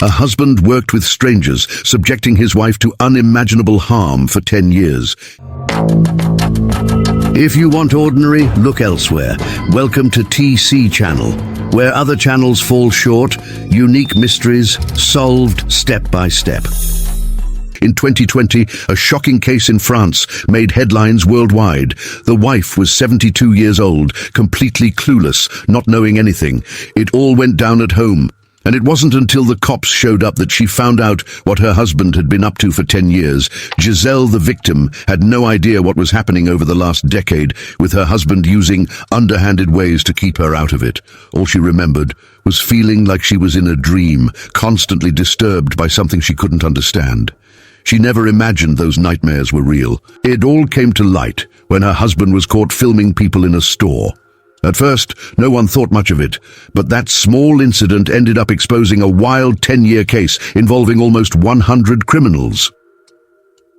A husband worked with strangers, subjecting his wife to unimaginable harm for 10 years. If you want ordinary, look elsewhere. Welcome to TC Channel, where other channels fall short, unique mysteries solved step by step. In 2020, a shocking case in France made headlines worldwide. The wife was 72 years old, completely clueless, not knowing anything. It all went down at home. And it wasn't until the cops showed up that she found out what her husband had been up to for 10 years. Giselle, the victim, had no idea what was happening over the last decade, with her husband using underhanded ways to keep her out of it. All she remembered was feeling like she was in a dream, constantly disturbed by something she couldn't understand. She never imagined those nightmares were real. It all came to light when her husband was caught filming people in a store. At first, no one thought much of it, but that small incident ended up exposing a wild 10-year case involving almost 100 criminals.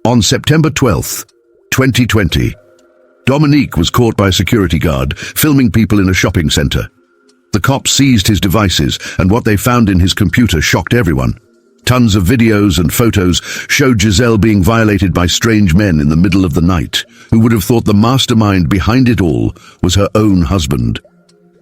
On September 12th, 2020, Dominique was caught by a security guard filming people in a shopping center. The cops seized his devices, and what they found in his computer shocked everyone. Tons of videos and photos showed Giselle being violated by strange men in the middle of the night. Who would have thought the mastermind behind it all was her own husband?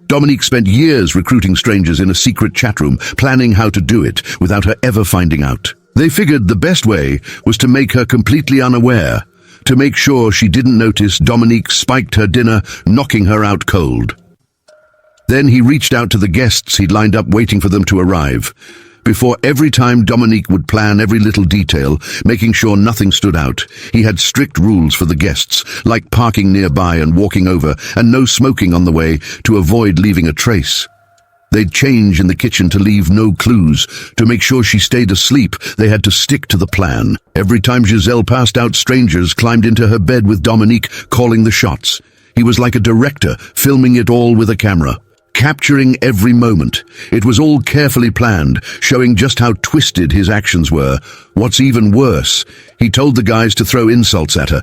Dominique spent years recruiting strangers in a secret chat room, planning how to do it without her ever finding out. They figured the best way was to make her completely unaware, to make sure she didn't notice Dominique spiked her dinner, knocking her out cold. Then he reached out to the guests he'd lined up waiting for them to arrive. Before every time Dominique would plan every little detail, making sure nothing stood out. He had strict rules for the guests, like parking nearby and walking over, and no smoking on the way to avoid leaving a trace. They'd change in the kitchen to leave no clues. To make sure she stayed asleep, they had to stick to the plan. Every time Giselle passed out, strangers climbed into her bed with Dominique, calling the shots. He was like a director, filming it all with a camera. Capturing every moment. It was all carefully planned, showing just how twisted his actions were. What's even worse, he told the guys to throw insults at her.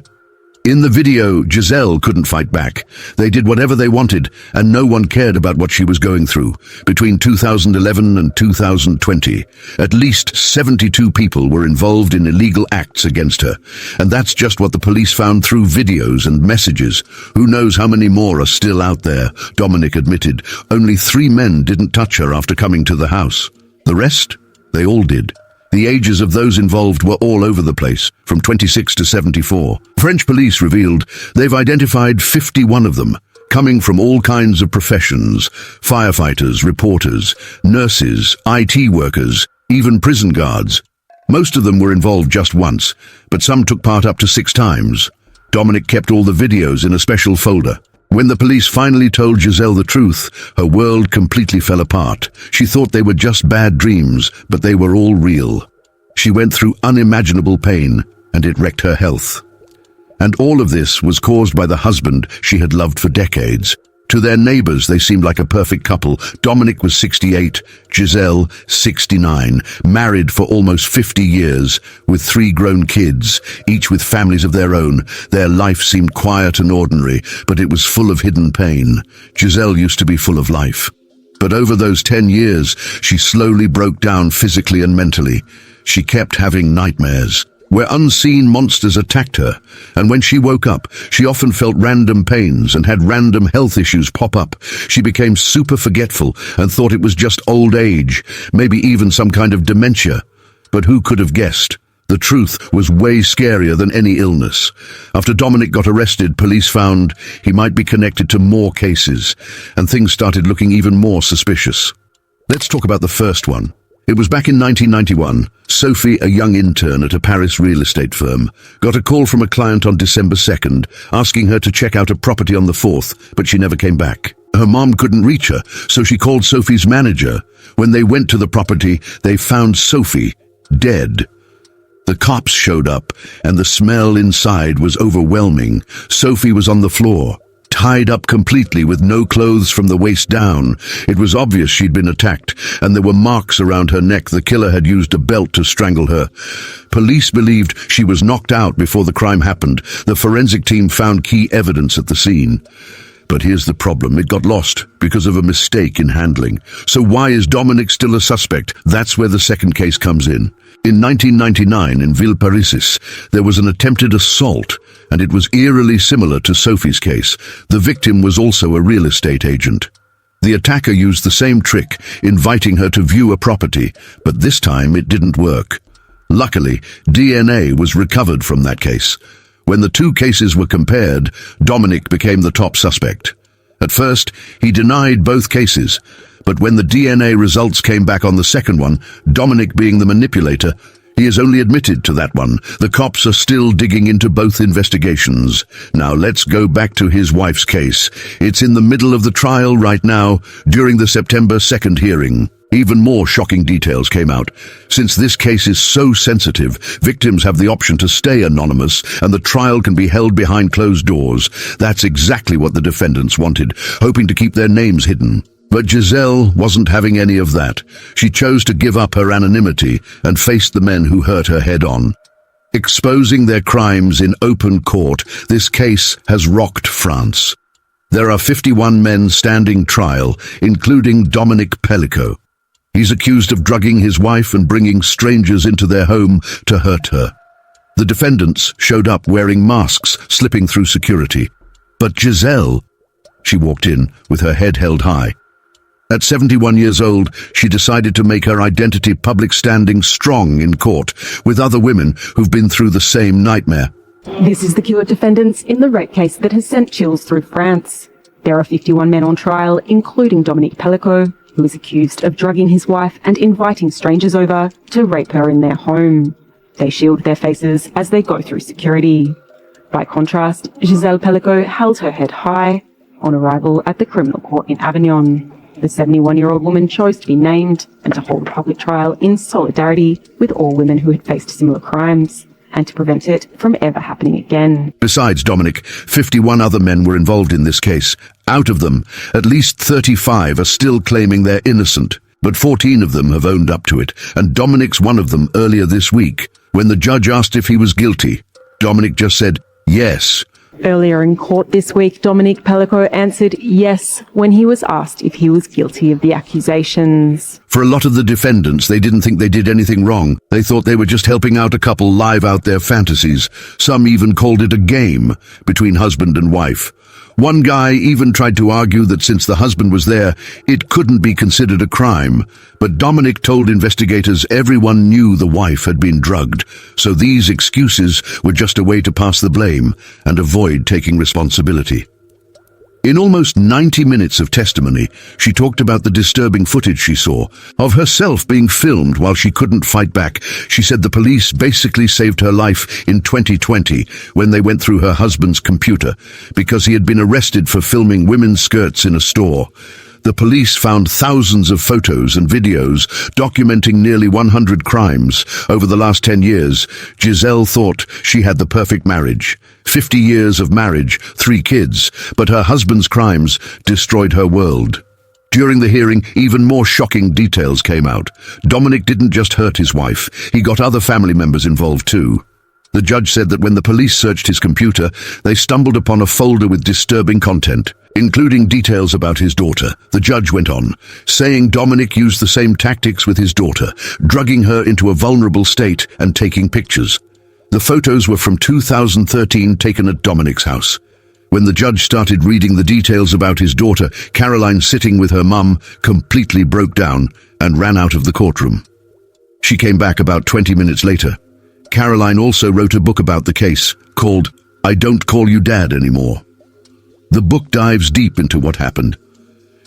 In the video, Giselle couldn't fight back. They did whatever they wanted, and no one cared about what she was going through. Between 2011 and 2020, at least 72 people were involved in illegal acts against her. And that's just what the police found through videos and messages. Who knows how many more are still out there, Dominique admitted. Only 3 men didn't touch her after coming to the house. The rest? They all did. The ages of those involved were all over the place, from 26 to 74. French police revealed they've identified 51 of them, coming from all kinds of professions: firefighters, reporters, nurses, IT workers, even prison guards. Most of them were involved just once, but some took part up to 6 times. Dominique kept all the videos in a special folder. When the police finally told Giselle the truth, her world completely fell apart. She thought they were just bad dreams, but they were all real. She went through unimaginable pain, and it wrecked her health. And all of this was caused by the husband she had loved for decades. To their neighbors, they seemed like a perfect couple. Dominique was 68, Giselle 69, married for almost 50 years, with 3 grown kids, each with families of their own. Their life seemed quiet and ordinary, but it was full of hidden pain. Giselle used to be full of life. But over those 10 years, she slowly broke down physically and mentally. She kept having nightmares, where unseen monsters attacked her, and when she woke up, she often felt random pains and had random health issues pop up. She became super forgetful and thought it was just old age, maybe even some kind of dementia. But who could have guessed? The truth was way scarier than any illness. After Dominique got arrested, police found he might be connected to more cases, and things started looking even more suspicious. Let's talk about the first one. It was back in 1991. Sophie, a young intern at a Paris real estate firm, got a call from a client on December 2nd, asking her to check out a property on the 4th, but she never came back. Her mom couldn't reach her, so she called Sophie's manager. When they went to the property, they found Sophie dead. The cops showed up, and the smell inside was overwhelming. Sophie was on the floor, tied up completely with no clothes from the waist down. It was obvious she'd been attacked, and there were marks around her neck. The killer had used a belt to strangle her. Police believed she was knocked out before the crime happened. The forensic team found key evidence at the scene. But here's the problem, it got lost because of a mistake in handling. So why is Dominique still a suspect? That's where the second case comes in. In 1999 in Villeparisis, there was an attempted assault, and it was eerily similar to Sophie's case. The victim was also a real estate agent. The attacker used the same trick, inviting her to view a property, but this time it didn't work. Luckily, DNA was recovered from that case. When the two cases were compared, Dominique became the top suspect. At first, he denied both cases, but when the DNA results came back on the second one, Dominique being the manipulator, he has only admitted to that one. The cops are still digging into both investigations. Now let's go back to his wife's case. It's in the middle of the trial right now, during the September 2nd hearing. Even more shocking details came out. Since this case is so sensitive, victims have the option to stay anonymous, and the trial can be held behind closed doors. That's exactly what the defendants wanted, hoping to keep their names hidden. But Giselle wasn't having any of that. She chose to give up her anonymity and face the men who hurt her head-on. Exposing their crimes in open court, this case has rocked France. There are 51 men standing trial, including Dominique Pellicot. He's accused of drugging his wife and bringing strangers into their home to hurt her. The defendants showed up wearing masks, slipping through security. But Giselle, she walked in with her head held high. At 71 years old, she decided to make her identity public, standing strong in court with other women who've been through the same nightmare. This is the queue of defendants in the rape case that has sent chills through France. There are 51 men on trial, including Dominique Pellicot, who is accused of drugging his wife and inviting strangers over to rape her in their home. They shield their faces as they go through security. By contrast, Giselle Pellicot held her head high on arrival at the criminal court in Avignon. The 71-year-old woman chose to be named and to hold a public trial in solidarity with all women who had faced similar crimes, and to prevent it from ever happening again. Besides Dominique, 51 other men were involved in this case. Out of them, at least 35 are still claiming they're innocent, but 14 of them have owned up to it, and Dominique's one of them earlier this week. When the judge asked if he was guilty, Dominique just said yes. Earlier in court this week, Dominique Pellicot answered yes when he was asked if he was guilty of the accusations. For a lot of the defendants, they didn't think they did anything wrong. They thought they were just helping out a couple live out their fantasies. Some even called it a game between husband and wife. One guy even tried to argue that since the husband was there, it couldn't be considered a crime. But Dominique told investigators everyone knew the wife had been drugged, so these excuses were just a way to pass the blame and avoid taking responsibility. In almost 90 minutes of testimony, she talked about the disturbing footage she saw of herself being filmed while she couldn't fight back. She said the police basically saved her life in 2020 when they went through her husband's computer because he had been arrested for filming women's skirts in a store. The police found thousands of photos and videos documenting nearly 100 crimes. Over the last 10 years, Giselle thought she had the perfect marriage. 50 years of marriage, 3 kids, but her husband's crimes destroyed her world. During the hearing, even more shocking details came out. Dominique didn't just hurt his wife, he got other family members involved too. The judge said that when the police searched his computer, they stumbled upon a folder with disturbing content, including details about his daughter. The judge went on, saying Dominique used the same tactics with his daughter, drugging her into a vulnerable state and taking pictures. The photos were from 2013, taken at Dominique's house. When the judge started reading the details about his daughter, Caroline, sitting with her mum, completely broke down and ran out of the courtroom. She came back about 20 minutes later. Caroline also wrote a book about the case, called I Don't Call You Dad Anymore. The book dives deep into what happened.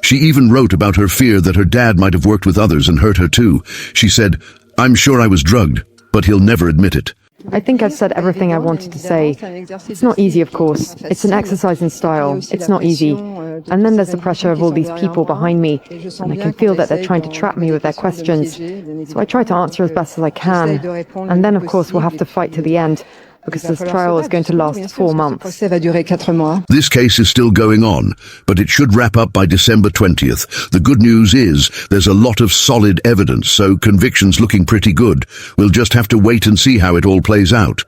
She even wrote about her fear that her dad might have worked with others and hurt her too. She said, "I'm sure I was drugged, but he'll never admit it." I think I've said everything I wanted to say. It's not easy, of course. It's an exercise in style. It's not easy. And then there's the pressure of all these people behind me, and I can feel that they're trying to trap me with their questions. So I try to answer as best as I can. And then, of course, we'll have to fight to the end, because this trial is going to last 4 months. This case is still going on, but it should wrap up by December 20th. The good news is there's a lot of solid evidence, so conviction's looking pretty good. We'll just have to wait and see how it all plays out.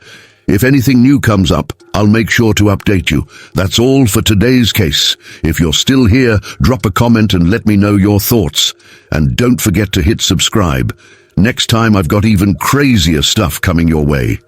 If anything new comes up, I'll make sure to update you. That's all for today's case. If you're still here, drop a comment and let me know your thoughts. And don't forget to hit subscribe. Next time I've got even crazier stuff coming your way.